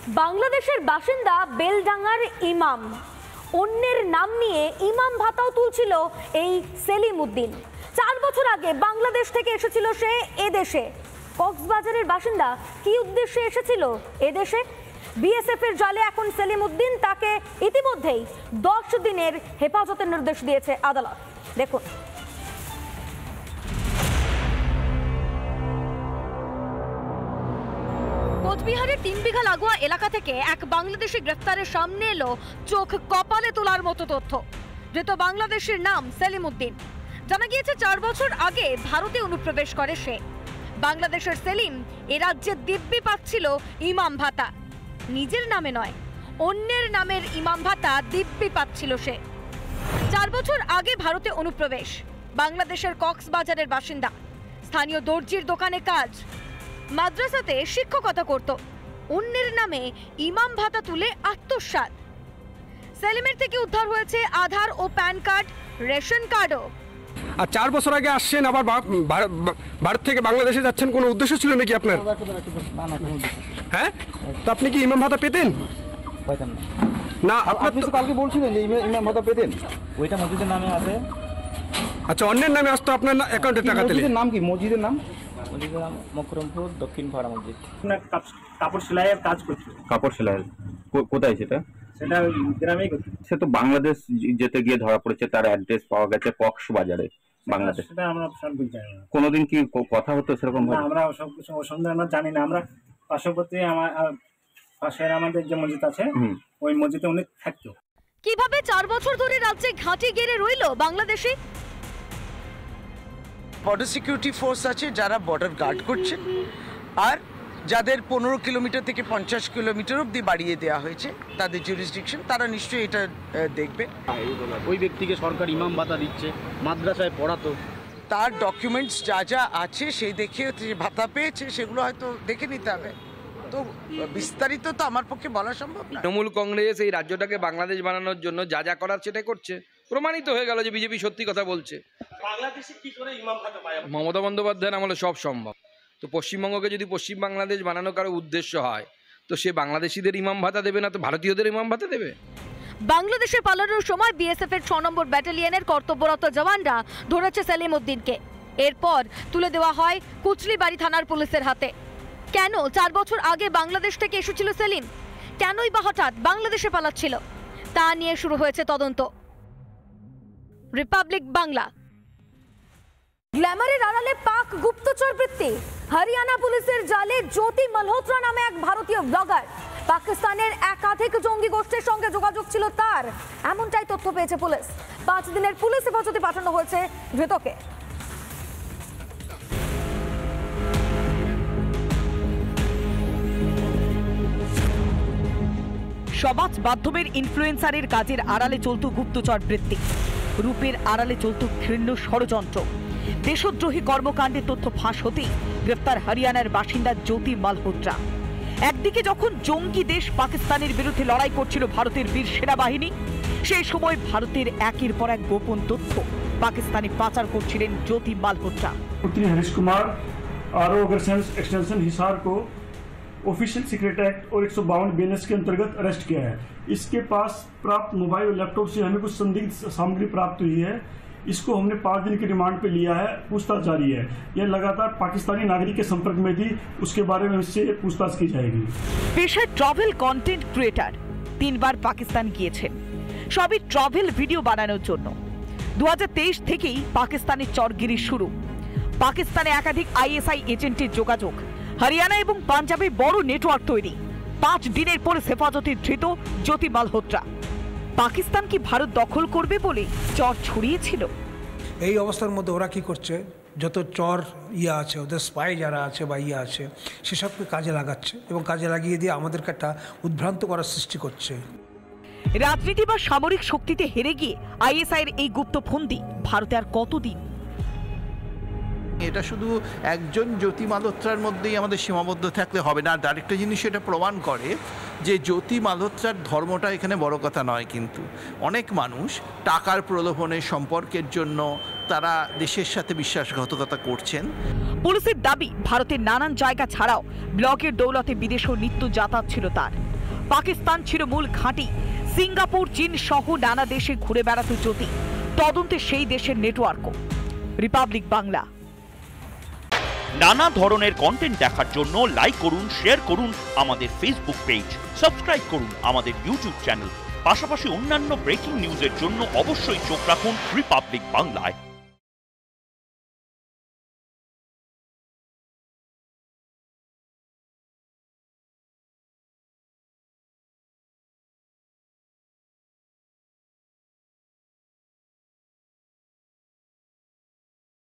বাংলাদেশের বাসিন্দা বেলডাঙ্গার ইমাম, অন্যের নাম নিয়ে ইমাম ভাতাও তুলছিল এই সেলিম উদ্দিন। 4 বছর আগে বাংলাদেশ থেকে এসেছিল সে এদেশে। কক্সবাজারের বাসিন্দা, কি উদ্দেশ্যে এসেছিল এদেশে? বিএসএফ এর জালে এখন সেলিম উদ্দিন, তাকে ইতিমধ্যেই 10 দিনের হেফাজতের নির্দেশ দিয়েছে আদালত। দেখুন। কোচবিহারের 3 বিঘা লাগোয়া এলাকা থেকে এক বাংলাদেশি গ্রেফতারের সামনে এলো চোখ কপালে তোলার মতো তথ্য। ধৃত বাংলাদেশের নাম সেলিম উদ্দিন। জানা গিয়েছে 4 বছর আগে ভারতে অনুপ্রবেশ করে সে। বাংলাদেশের সেলিম এ রাজ্যে দিব্যি পাচ্ছিল ইমাম ভাতা। নিজের নামে নয়, অন্যের নামের ইমাম ভাতা দিব্যি পাচ্ছিল সে। 4 বছর আগে ভারতে অনুপ্রবেশ। বাংলাদেশের কক্সবাজারের বাসিন্দা। স্থানীয় দর্জির দোকানে কাজ, মাদ্রাসাতে শিক্ষকতা করত। অন্যের নামে ইমাম ভাতা তুলে আত্মসাৎ। সেলিমের থেকে উদ্ধার হয়েছে আধার ও প্যান কার্ড, রেশন কার্ডও। আর 4 বছর আগে আসছেন, আবার ভারত থেকে বাংলাদেশে যাচ্ছেন, কোনো উদ্দেশ্য ছিল নাকি আপনার? হ্যাঁ, তো আপনি কি ইমাম ভাতা পেতেন? না, আপনি তো কালকে বলছিলেন যে ইমাম ভাতা পেতেন। ওইটা মসজিদের নামে আছে। আচ্ছা, অন্যের নামে আসতো আপনার অ্যাকাউন্টে টাকা দিলে? মসজিদের নাম কি? মসজিদের নাম মকরমপুর দক্ষিণ পাড়া মসজিদ। কাপড় সেলাইয়ের কাজ করছে। কাপড় সেলাইয়ের কোথায় সেটা? সেটা গ্রামেই করছে। সে তো বাংলাদেশ যেতে গিয়ে ধরা পড়েছে, তার অ্যাড্রেস পাওয়া গেছে কক্সবাজারে, বাংলাদেশ। সেটা আমরা সঠিক জানি না। কোনোদিন কি কথা হতো সেরকম? আমরা সব কিছু সন্দেহ আমরা জানি না। আমরা পার্শ্ববর্তী পাশের আমাদের যে মসজিদ আছে, ওই মসজিদে উনি থাকতো। কিভাবে 4 বছর ধরে রাজ্যে ঘাঁটি গেড়ে রইল বাংলাদেশি? বর্ডার সিকিউরিটি ফোর্স আছে যারা বর্ডার গার্ড করছে, আর যাদের 15 কিলোমিটার থেকে 50 কিলোমিটার অবধি বাড়িয়ে দেওয়া হয়েছে তাদের জুরিসডিকশন, তারা নিশ্চয়ই এটা দেখবে। ওই ব্যক্তিকে সরকার ইমাম ভাতা দিচ্ছে, মাদ্রাসায় পড়াতো, তার ডকুমেন্টস যা যা আছে সেই দেখে যে ভাতা পেয়েছে সেগুলো হয়তো দেখে নিতে হবে। তো বিস্তারিত তো আমার পক্ষে বলা সম্ভব না। তৃণমূল কংগ্রেস এই রাজ্যটাকে বাংলাদেশ বানানোর জন্য যা যা করার সেটাই করছে। প্রমাণিত হয়ে গেল যে বিজেপি সত্যি কথা বলছে। বাংলাদেশে কি করে ইমাম ভাতা পায়? মমতা বন্দ্যোপাধ্যায়ের আমলে সব সম্ভব। তো পশ্চিমবঙ্গকে যদি পশ্চিম বাংলাদেশ বানানো কারো উদ্দেশ্য হয়, তো সে বাংলাদেশিদের ইমাম ভাতা দেবে না, তো ভারতীয়দের ইমাম ভাতা দেবে। বাংলাদেশে পালানোর সময় বিএসএফ এর 6 নম্বর ব্যাটালিয়নের কর্তব্যরত জওয়ানরা ধরেছে সেলিম উদ্দিনকে। এরপর তুলে দেওয়া হয় কুচলিবাড়ি থানার পুলিশের হাতে। কেন 4 বছর আগে বাংলাদেশ থেকে এসেছিল সেলিম? কেনই বা হঠাৎ বাংলাদেশে পালাচ্ছিল? তা নিয়ে শুরু হয়েছে তদন্ত। রিপাবলিক বাংলা। গ্ল্যামারের আড়ালে পাক গুপ্তচর বৃত্তি। হরিয়ানা পুলিশের জালে জ্যোতি মালহোত্রা নামে এক ভারতীয় ব্লগার। পাকিস্তানের একাধিক জঙ্গি গোষ্ঠীর সঙ্গে যোগাযোগ ছিল তার, এমনটাই তথ্য পেয়েছে পুলিশ। 5 দিনের পুলিশ হেফাজতে পাঠানো হয়েছে ধৃতকে। সমাজ মাধ্যমের ইনফ্লুয়েন্সারের কাজের আড়ালে চলত গুপ্তচর বৃত্তি। রূপের আড়ালে চলত ঘৃণ্য ষড়যন্ত্র। দেশদ্রোহী কর্মকাণ্ডের তথ্য ফাঁস হতেই গ্রেফতার হরিয়ানার বাসিন্দা জ্যোতি মালহোত্রা। একদিকে যখন জঙ্গি দেশ পাকিস্তানের বিরুদ্ধে লড়াই করছিল ভারতের বীর সেনাবাহিনী, সেই সময় ভারতের একের পর এক গোপন তথ্য পাকিস্তানে পাচার করছিলেন জ্যোতি মালহোত্রা। हरीश कुमार आरओ एक्सटेंशन हिसार को ऑफिशियल सीक्रेट एक्ट और 152 बीएनएस के अंतर्गत अरेस्ट किया है। इसके पास प्राप्त मोबाइल और लैपटॉप से हमें कुछ संदिग्ध सामग्री प्राप्त हुई है। इसको हमने 5 दिन के रिमांड पे लिया है, पूछताछ जारी है। यह लगातार पाकिस्तानी नागरिक के संपर्क में थी, उसके बारे में इससे पूछताछ की जाएगी। পেশায় ট্রাভেল কন্টেন্ট ক্রিয়েটার, 3 বার পাকিস্তান গিয়েছেন, সবই ট্রাভেল ভিডিও বানানোর জন্য। 2023 থেকেই পাকিস্তানের চরগিরি শুরু। পাকিস্তানে একাধিক আইএসআই এজেন্টের যোগাযোগ, হরিয়ানা এবং পাঞ্জাবে বড় নেটওয়ার্ক তৈরি। 5 দিনের পরে হেফাজতে ধৃত জ্যোতি মালহোত্রা। পাকিস্তান কি ভারত দখল করবে বলে চর ছড়িয়েছিল? এই অবস্থার মধ্যে ওরা কি করছে, যত চর আছে, ওদের স্পাই যারা আছে বা আছে, সেসবকে কাজে লাগাচ্ছে এবং কাজে লাগিয়ে দিয়ে আমাদেরকে একটা উদ্ভ্রান্ত করার সৃষ্টি করছে। রাজনীতি বা সামরিক শক্তিতে হেরে গিয়ে আইএসআইয়ের এই গুপ্ত ফন্দি ভারতে আর কতদিন? এটা শুধু একজন জ্যোতি মালহোত্রার মধ্যেই আমাদের সীমাবদ্ধ থাকলে হবে না। আর আরেকটা জিনিস এটা প্রমাণ করে যে জ্যোতি মালহোত্রার ধর্মটা এখানে বড় কথা নয়, কিন্তু অনেক মানুষ টাকার প্রলোভনে, সম্পর্কের জন্য তারা দেশের সাথে বিশ্বাসঘাতকতা করছেন। পুলিশের দাবি ভারতের নানান জায়গা ছাড়াও ব্লগের দৌলতে বিদেশেও নিত্য যাতায়াত ছিল তার। পাকিস্তান ছিল মূল ঘাঁটি। সিঙ্গাপুর, চীন সহ নানা দেশে ঘুরে বেড়াতো জ্যোতি। তদন্তে সেই দেশের নেটওয়ার্কও। রিপাবলিক বাংলা। নানা ধরনের কন্টেন্ট দেখার জন্য লাইক করুন, শেয়ার করুন আমাদের ফেসবুক পেজ, সাবস্ক্রাইব করুন আমাদের ইউটিউব চ্যানেল। পাশাপাশি অন্যান্য ব্রেকিং নিউজের জন্য অবশ্যই চোখ রাখুন রিপাবলিক বাংলায়।